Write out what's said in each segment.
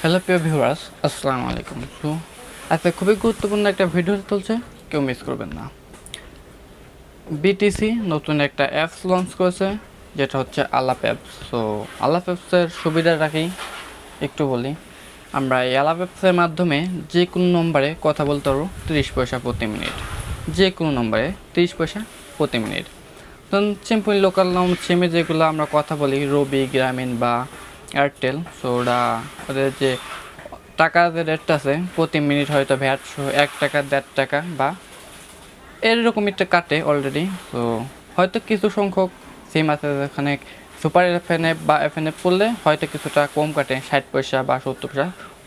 Hello প্রিয় viewers, আসসালামু আলাইকুম। সো আজকে খুবই গুরুত্বপূর্ণ একটা ভিডিও চলছে, কেউ মিস করবেন না। বিটিসি নতুন একটা অ্যাপস লঞ্চ করেছে, যেটা হচ্ছে আলাপ অ্যাপস। সো আলাপ অ্যাপসের সুবিধা রাখি একটু বলি। আমরা এই আলাপ অ্যাপসের মাধ্যমে যে কোনো নম্বরে কথা বলতে পারবো 30 পয়সা প্রতি মিনিট। যে কোনো নম্বরে 30 পয়সা প্রতি মিনিট। ধরুন সিম্পল লোকাল সিমে যেগুলো আমরা কথা বলি, রবি, গ্রামীণ বা এয়ারটেল, সো ওদের যে টাকার যে রেটটা আছে প্রতি মিনিট হয়তো ভ্যাট 1 টাকা, 1.5 টাকা বা এরকম একটা কাটে অলরেডি। তো হয়তো কিছু সংখ্যক সিম আছে যেখানে সুপার এফএনএফ বা এফএনএফ করলে হয়তো কিছুটা কম কাটে, 60 পয়সা বা 70 পয়সা,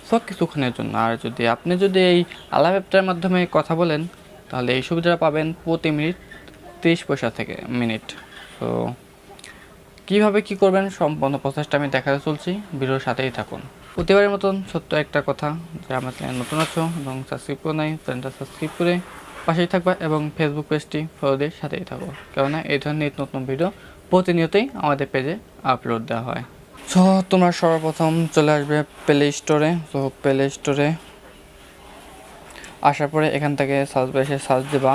সব কিছুক্ষণের জন্য। আর আপনি যদি এই আলাপ অ্যাপটার মাধ্যমে কথা বলেন, তাহলে এই সুবিধাটা পাবেন প্রতি মিনিট 30 পয়সা থেকে মিনিট। তো কীভাবে কী করবেন সম্পূর্ণ প্রসেসটা আমি দেখাতে চলছি, ভিডিওর সাথেই থাকুন। প্রতিবারের মতন ছোট্ট একটা কথা, যে আমার চ্যানেল নতুন আছো এবং সাবস্ক্রাইব করে নাই, চ্যানেলটা সাবস্ক্রাইব করে পাশেই থাকবা এবং ফেসবুক পেজটি ফলো দিয়ে সাথেই থাকো, কেননা এই ধরনের নিত্য নতুন ভিডিও প্রতিনিয়তই আমাদের পেজে আপলোড দেওয়া হয়। সো তোমরা সর্বপ্রথম চলে আসবে প্লে স্টোরে। সো প্লে স্টোরে আসার পরে এখান থেকে সার্চ বারে সার্চ দেবা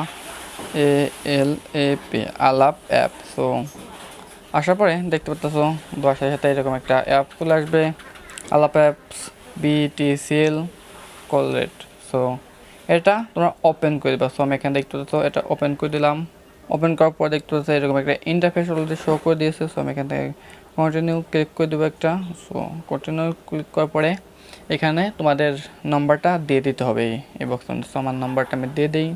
ALAP আলাপ অ্যাপ। সো আসার পরে দেখতে পাচ্ছ দশের সাথে এরকম একটা অ্যাপ চলে আসবে, আলাপ অ্যাপস BTCL কলরেট। সো এটা তোমরা ওপেন করে দেবা। সো আমি এখানে দেখতে পাচ্ছ এটা ওপেন করে দিলাম। ওপেন করার পর দেখতে পাচ্ছ এরকম একটা ইন্টারফেস অলরেডি শো করে দিয়েছে। সো আমি এখান থেকে কন্টিনিউ ক্লিক করে দেবো একটা। সো কন্টিনিউ ক্লিক করার পরে এখানে তোমাদের নাম্বারটা দিয়ে দিতে হবে এই বক্স। সো আমার নাম্বারটা আমি দিয়ে দিই।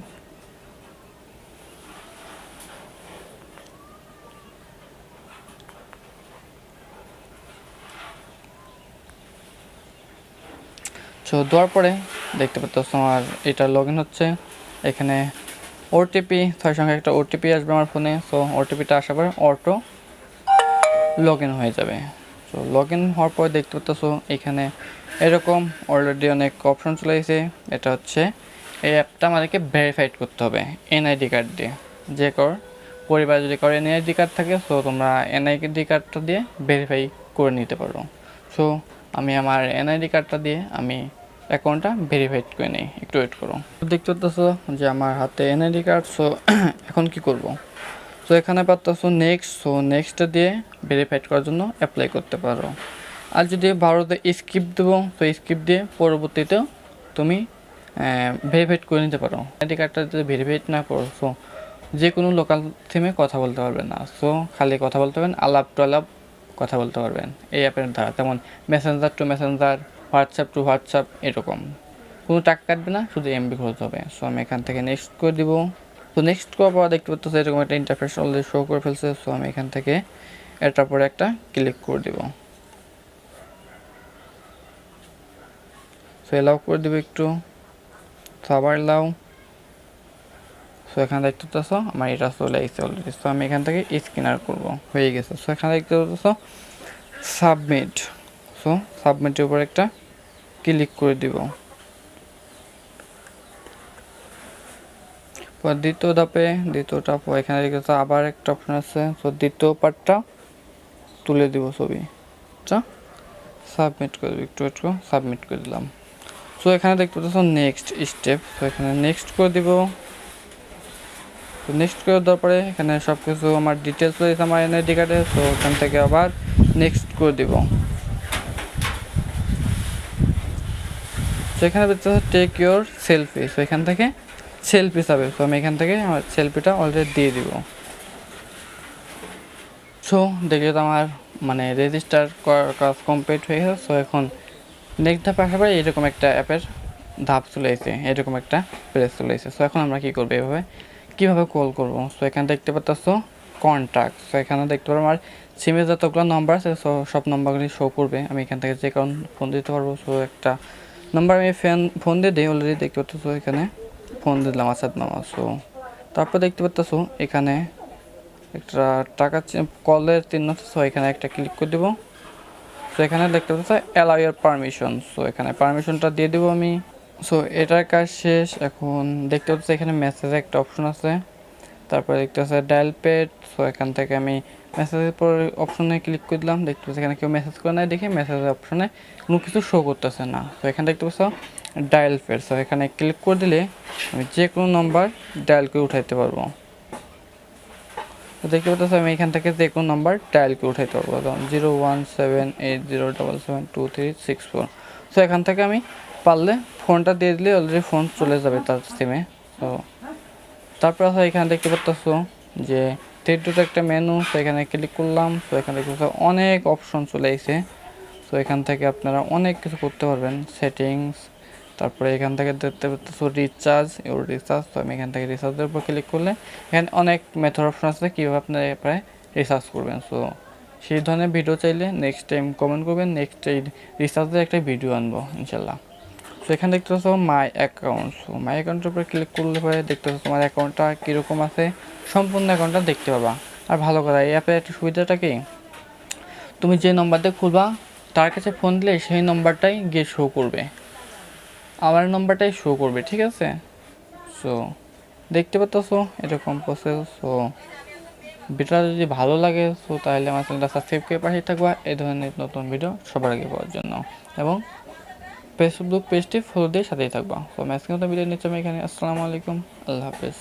সো দেওয়ার পরে দেখতে পাচ্ছ আমার এটা লগ ইন হচ্ছে। এখানে ওটিপি 6 সংখ্যা একটা ওটিপি আসবে আমার ফোনে। সো ওটিপিটা আসার পর অটো লগ ইন হয়ে যাবে। সো লগ ইন হওয়ার পর দেখতে পাচ্ছ এখানে এরকম অলরেডি অনেক অপশন চলে এসেছে। এটা হচ্ছে এই অ্যাপটা আমাদেরকে ভেরিফাইড করতে হবে এনআইডি কার্ড দিয়ে। যে পরিবার যদি এনআইডি কার্ড থাকে, সো তোমরা এনআইডি কার্ডটা দিয়ে ভেরিফাই করে নিতে পারো। সো আমি আমার এনআইডি কার্ডটা দিয়ে আমি অ্যাকাউন্টটা ভেরিফাইড করে নিই, একটু ওয়েট করো। দেখতে পাচ্ছ যে আমার হাতে এনআইডি কার্ড। সো এখন কি করব? সো এখানে পাচ্ছ নেক্সট। সো নেক্সটটা দিয়ে ভেরিফাইড করার জন্য অ্যাপ্লাই করতে পারো। আর যদি ভারতে স্কিপ দেবো, তো স্কিপ দিয়ে পরবর্তীতেও তুমি ভেরিফাইড করে নিতে পারো। এনআইডি কার্ডটা যদি ভেরিফাইড না করো, সো যে কোনো লোকাল সিমে কথা বলতে পারবেন না। সো খালি কথা বলতে পারবেন আলাপ টু আলাপ কথা বলতে পারবেন এই অ্যাপের দ্বারা, যেমন messenger to messenger, WhatsApp to WhatsApp, এরকম কোনো টাকা কাটবে না, শুধু এমবি খরচ হবে। সো আমি এখান থেকে নেক্সট করে দিব। তো নেক্সট করার পর দেখতে পাচ্ছ এরকম একটা ইন্টারফেস অলরেডি শো করে ফেলছে। সো আমি এখান থেকে এটার পরে একটা ক্লিক করে দিব। সো এলাও করে দিব একটু, তো আবার এলাও। সো এখানে দেখতে পাচ্ছ আমার এটা চলে আসছে অলরেডি। সো আমি এখান থেকে স্ক্যানার করব, হয়ে গেছে। সো এখানে দেখতে পাচ্ছ সাবমিট। সো সাবমিটের উপর একটা ক্লিক করে দিব। দ্বিতীয় ধাপে এখানে দেখতে আবার একটা অপশন আছে। সো দ্বিতীয় পার্টটা তুলে দিব ছবি, আচ্ছা সাবমিট করে দেবো, একটু একটু সাবমিট করে দিলাম। সো এখানে দেখতে পাচ্ছ নেক্সট স্টেপ। তো এখানে নেক্সট করে দিব। তো নেক্সট করে দেওয়ার পরে এখানে সব কিছু আমার ডিটেলস রয়েছে আমার এনআইডি কার্ডে। তো এখান থেকে আবার নেক্সট করে দিব। তো এখানে দেখতে পাচ্ছ টেক ইউর সেলফি। সো এখান থেকে সেলফি চাবে। সো আমি এখান থেকে আমার সেলফিটা অলরেডি দিয়ে দিব। সো দেখলে তো আমার রেজিস্টার করার কাজ কমপ্লিট হয়ে গেছে। সো এখন নেক্সট ধাপ আসার পরে এরকম একটা অ্যাপের ধাপ চলে এসেছে, এরকম একটা পেজ চলে এসেছে। সো এখন আমরা কী করবো, কীভাবে কল করব? সো এখানে দেখতে পাচ্ছ কন্ট্যাক্ট। সো এখানে দেখতে পারবো আমার সিমে যতগুলো নাম্বার আছে, সো সব নাম্বারগুলি শো করবে। আমি এখান থেকে যে কারণ ফোন দিতে পারবো। সো একটা নাম্বার আমি ফোন দিয়ে দিই, অলরেডি দেখতে পাচ্ছ এখানে ফোন দিলাম আসাদ মামা। সো তারপর দেখতে পাচ্ছ এখানে একটা টাকা কলের চিহ্ন। সো এখানে একটা ক্লিক করে দেবো। সো এখানে দেখতে পাচ্ছ অ্যালাউ ইয়ার পারমিশন। সো এখানে পারমিশনটা দিয়ে দেবো আমি। সো এটার কাজ শেষ। এখন দেখতে পাচ্ছ এখানে মেসেজে একটা অপশন আছে, তারপরে দেখতে পাচ্ছ ডায়াল পেড। সো এখান থেকে আমি মেসেজের পর অপশনে ক্লিক করে দিলাম, দেখতে পাচ্ছি এখানে কেউ মেসেজ করে নাই দেখে মেসেজের অপশনে কোনো কিছু শো করতেছে না। তো এখানে দেখতে পাচ্ছ ডায়াল পেড, সো এখানে ক্লিক করে দিলে আমি যে কোনো নাম্বার ডায়াল করে উঠাইতে পারবো। তো দেখতে পাচ্ছ আমি এখান থেকে যে কোনো নাম্বার ডায়াল করে উঠাইতে পারবো, যেমন 01780772364। সো এখান থেকে আমি পারলে ফোনটা দিয়ে দিলে অলরেডি ফোন চলে যাবে তার সিমে। তো তারপর এখানে দেখতে পাচ্ছ যে থ্রি একটা মেনু, তো এখানে ক্লিক করলাম। তো এখানে দেখতে পাচ্ছ অনেক অপশন চলে এসেছে। তো এখান থেকে আপনারা অনেক কিছু করতে পারবেন, সেটিংস, তারপরে এখান থেকে দেখতে পাচ্ছ রিচার্জ, তো আমি এখান থেকে রিচার্জের উপর ক্লিক করলে এখানে অনেক মেথড অপশন আছে কীভাবে আপনারা প্রায় রিচার্জ করবেন। সো সেই ধরনের ভিডিও চাইলে নেক্সট টাইম কমেন্ট করবেন, নেক্সট এই রিচার্জের একটা ভিডিও আনবো ইনশাল্লাহ। তো এখানে দেখতে পাচ্ছ মাই অ্যাকাউন্ট, সো মাই অ্যাকাউন্টের উপরে ক্লিক করলে পরে দেখতে পাচ্ছ তোমার অ্যাকাউন্টটা কীরকম আছে, সম্পূর্ণ অ্যাকাউন্টটা দেখতে পাবা। আর ভালো কথা, এই অ্যাপের একটা সুবিধাটা কি, তুমি যে নম্বর দিয়ে খুলবা তার কাছে ফোন দিলে সেই নম্বরটাই গিয়ে শো করবে, আমার নম্বরটাই শো করবে, ঠিক আছে। সো দেখতে পাচ্ছ এরকম প্রসেস। সো ভিডিওটা যদি ভালো লাগে সো তাহলে আমার চ্যানেলটা সাবস্ক্রাইব করে পাঠিয়ে থাকবা এই ধরনের নতুন ভিডিও সবার আগে পাওয়ার জন্য, এবং ফেসবুক পেজটি ফলো দিয়ে সাথেই থাকবা। তো আমি আজকে নতুন ভিডিও নিচ্ছি আমি এখানে। আসসালামু আলাইকুম, আল্লাহ হাফেজ।